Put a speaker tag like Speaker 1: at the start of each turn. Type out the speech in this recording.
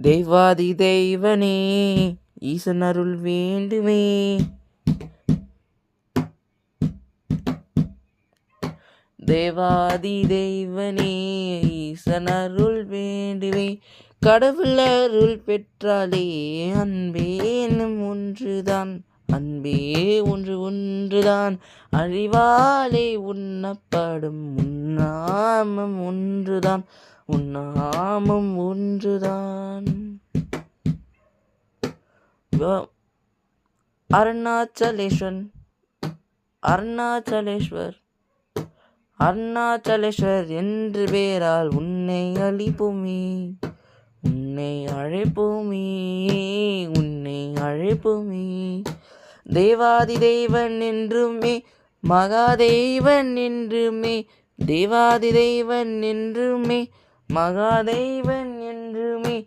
Speaker 1: தெய்வாதி தெய்வனே ஈசன் அருள் வேண்டுமே. தேவாதி தெய்வனே ஈசன் அருள் வேண்டுமே. கடவுள் அருள் பெற்றாலே அன்பே என்னும் ஒன்றுதான், அன்பே ஒன்று ஒன்றுதான். அறிவாலே உண்ணப்படும் உன்னாமம் ஒன்றுதான், உன்னாமம் ஒன்றுதான். அருணாச்சலேஸ்வரன் அருணாச்சலேஸ்வர் அருணாச்சலேஸ்வர் என்று பேரால் உன்னை அழிப்போமே, உன்னை அழைப்போமே, உன்னை அழைப்போமே. தேவாதி தெய்வன் என்றுமே மகாதெய்வன் என்றுமே, தேவாதி தெய்வன் என்றுமே மகாதெய்வன் என்றுமே